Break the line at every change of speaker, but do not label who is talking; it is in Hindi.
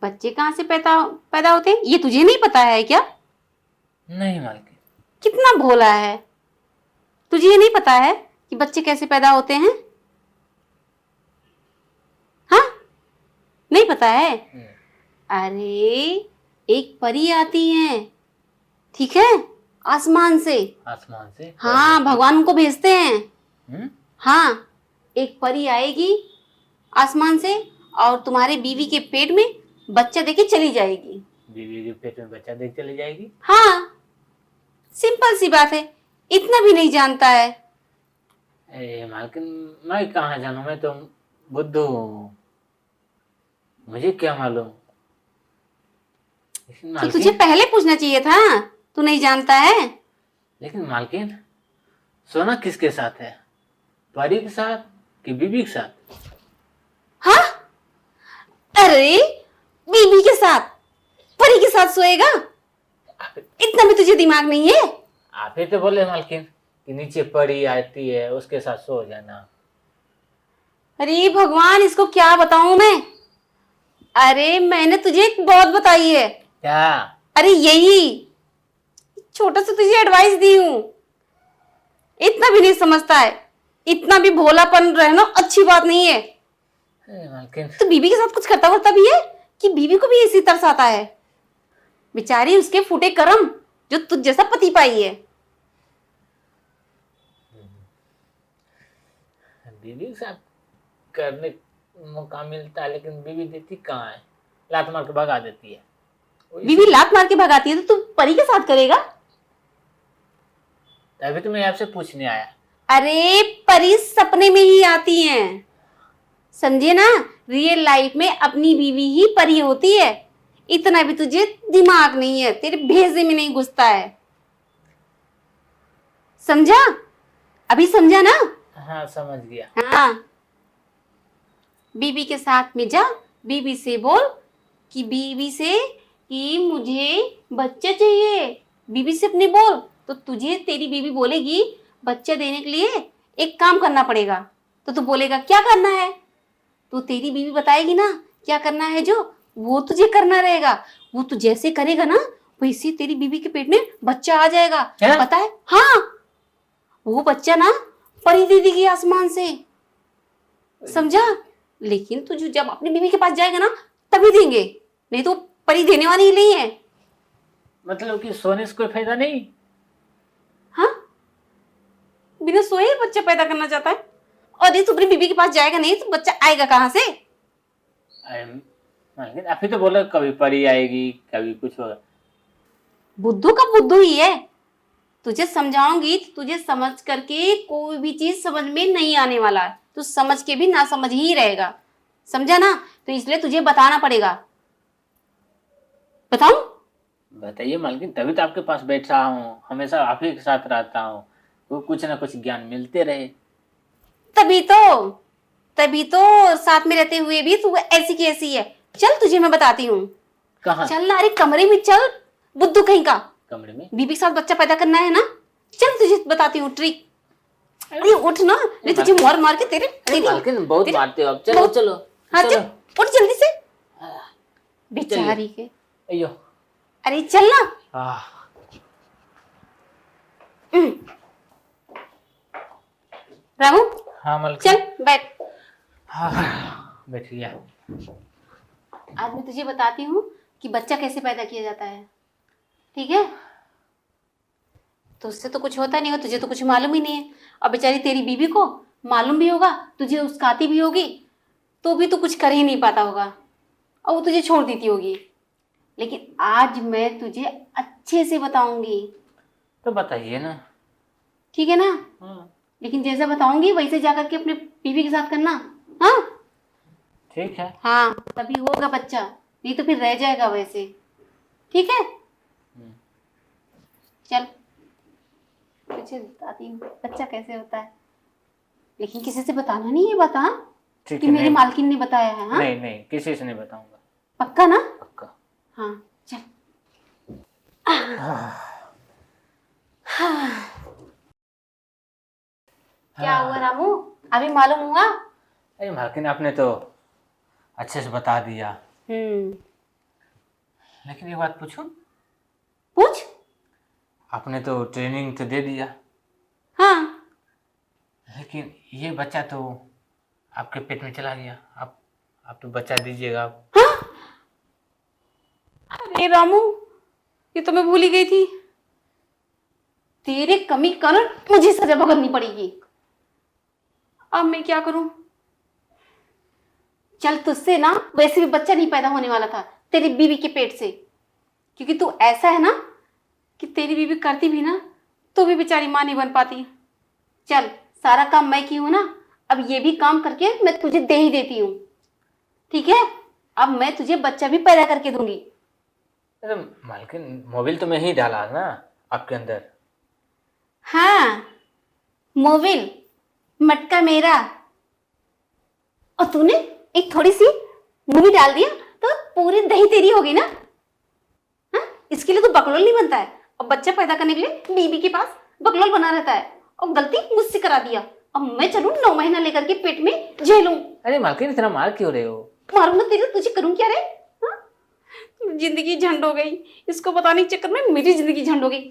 बच्चे कहाँ से पैदा पैदा होते हैं ये तुझे नहीं पता है क्या?
नहीं मालकिन।
कितना भोला है, तुझे ये नहीं पता है कि बच्चे कैसे पैदा होते हैं? हाँ, नहीं पता है? अरे एक परी आती है, ठीक है, आसमान से।
आसमान से?
हाँ, भगवान उनको भेजते हैं।
हम्म।
हाँ, एक परी आएगी आसमान से और तुम्हारे बीवी के पेट में बच्चा देके चली जाएगी।
बीवी के पेट में बच्चा देख चली जाएगी?
हाँ, सिंपल सी बात है, इतना भी नहीं जानता है।
ए मालकिन, मैं कहाँ जानूं, मैं तो बुद्धू हूँ, मुझे क्या मालूम। लेकिन
तो
मालकिन,
तुझे पहले पूछना चाहिए था, तू नहीं जानता है।
लेकिन मालकिन, सोना किसके साथ है, परी के साथ कि बीबी के साथ?
हाँ, अरे बीबी के साथ, परी के साथ सोएगा? इतना भी तुझे दिमाग नहीं है?
आप ही तो बोले मालकिन कि नीचे परी आती है उसके साथ सो जाना।
अरे भगवान, इसको क्या बताऊं मैं? अरे मैंने तुझे एक बहुत बताई है।
क्या?
अरे यही छोटा सा तुझे एडवाइस दी हूं, इतना भी नहीं समझता है। इतना भी भोलापन रहना अच्छी बात नहीं है।
मालकिन,
तो बीबी के साथ कुछ करता करता भी है कि बीबी को भी इसी तरस आता है? बेचारी उसके फूटे कर्म जो तुझ जैसा पति पाई है।
बीबी के साथ करने मौका मिलता है लेकिन बीबी देती कहाँ है, लात मार के भगा देती है।
बीबी लात मार के भगाती है तो तू परी के साथ करेगा?
तभी तो मैं आपसे पूछने आया।
अरे परी सपने में ही आती हैं, समझे ना? रियल लाइफ में अपनी बीवी ही परी होती है। इतना भी तुझे दिमाग नहीं है, तेरे भेजे में नहीं घुसता है, समझा? अभी समझा ना?
हाँ समझ गया।
हाँ, बीवी के साथ में जा, बीवी से बोल कि बीवी से कि मुझे बच्चा चाहिए। बीवी से अपने बोल तो तुझे तेरी बीवी बोलेगी बच्चा देने के लिए एक काम करना पड़ेगा। तो तू बोलेगा क्या करना है? तो तेरी बीवी बताएगी ना क्या करना है, जो वो तुझे करना रहेगा। वो तू जैसे करेगा ना वैसे तेरी बीवी के पेट में बच्चा आ जाएगा। पता है? हाँ, वो बच्चा ना परी दे देगी आसमान से, समझा? लेकिन तू जब अपनी बीवी के पास जाएगा ना तभी देंगे, नहीं तो परी देने वाली ही नहीं है।
मतलब कि सोने से कोई फायदा नहीं?
हाँ, बिना सोए ही बच्चा पैदा करना चाहता है, और ये तू अपनी बीवी के पास जाएगा नहीं तो बच्चा आएगा कहाँ से?
मालकिन आप ही तो बोला कभी परी आएगी कभी कुछ होगा।
बुद्धू का बुद्धू ही है। तुझे समझाऊंगी तो तुझे समझ करके कोई भी चीज समझ में नहीं आने वाला है, तू समझ के भी ना समझ ही रहेगा, समझा ना? तो इसलिए तुझे बताना पड़ेगा। बताऊं?
बताइए मालकिन, तभी तो आपके पास बैठा हूँ, हमेशा आप ही के साथ रहता हूँ, वो कुछ ना कुछ ज्ञान मिलते रहे।
तभी तो साथ में रहते हुए भी तू ऐसी की ऐसी है। चल तुझे मैं बताती हूँ।
कहाँ?
चल ना, अरे कमरे में चल, बुद्धू कहीं का।
कमरे में?
बीबी के साथ बच्चा पैदा करना है ना, चल तुझे बताती हूँ ट्रिक। अरे उठ ना, नहीं तुझे मार मार के तेरे
मालकिन बहुत मारते हो आप। चलो चलो।
हाँ चल, उठ जल्दी से। बेचारी के।
अयो।
अरे चल ना। रामू,
हाँ मालकिन।
चल बैठ।
हाँ बैठ गया।
आज मैं तुझे बताती हूँ कि बच्चा कैसे पैदा किया जाता है, ठीक है? तो उससे तो कुछ होता नहीं हो, तुझे तो कुछ मालूम ही नहीं है। और बेचारी तेरी बीबी को मालूम भी होगा, तुझे उसकाती भी होगी, तो भी तो कुछ कर ही नहीं पाता होगा और वो तुझे छोड़ देती होगी। लेकिन आज मैं तुझे अच्छे से बताऊंगी।
तो बताइए ना।
ठीक है ना? लेकिन जैसा बताऊंगी वैसे जाकर के अपने बीवी के साथ करना। हाँ
ठीक है।
हाँ, तभी होगा बच्चा, नहीं तो फिर रह जाएगा वैसे। ठीक है? चल तुझे बताती हूँ बच्चा कैसे होता है, लेकिन किसी से बताना नहीं है, बता कि मेरी मालकिन ने बताया है। हाँ
नहीं नहीं, किसी से नहीं बताऊंगा।
पक्का ना?
पक्का।
हाँ चल। क्या हुआ रामू, अभी मालूम हुआ?
अरे मालकिन आपने तो अच्छे से बता दिया। लेकिन ये बात पूछूं,
पूछ।
आपने तो ट्रेनिंग तो दे दिया,
हाँ,
लेकिन ये बच्चा तो आपके पेट में चला गया। आप तो बच्चा दीजिएगा आप।
अरे रामू, ये तो मैं भूल ही गई थी। तेरे कमी के कारण मुझे सजा भुगतनी पड़ेगी। अब मैं क्या करूं? चल, तुझसे ना वैसे भी बच्चा नहीं पैदा होने वाला था तेरी बीवी के पेट से, क्योंकि तू ऐसा है ना कि तेरी बीवी करती भी ना तो भी बेचारी मां नहीं बन पाती। चल, सारा काम मैं की हूं ना, अब ये भी काम करके मैं तुझे दे ही देती हूँ, ठीक है? अब मैं तुझे बच्चा भी पैदा करके दूंगी।
अरे मालकिन, मोबाइल तो मैं ही डाला ना आपके अंदर।
हाँ, मोबिल मटका मेरा, और तूने एक थोड़ी सी मूवी डाल दिया तो पूरी दही तेरी होगी ना। हाँ, इसके लिए तो बकलोल नहीं बनता है, और बच्चा पैदा करने के लिए बीबी के पास बकलोल बना रहता है, और गलती मुझसे करा दिया। अब मैं चलूं 9 महीना लेकर के पेट में झेलूं।
अरे मालकिन, इतना मार क्यों रहे हो?
मारूंगा तेरे, तुझे करूं क्या रे? हाँ? जिंदगी झंड हो गई, इसको बताने के चक्कर में मेरी जिंदगी झंड हो गई।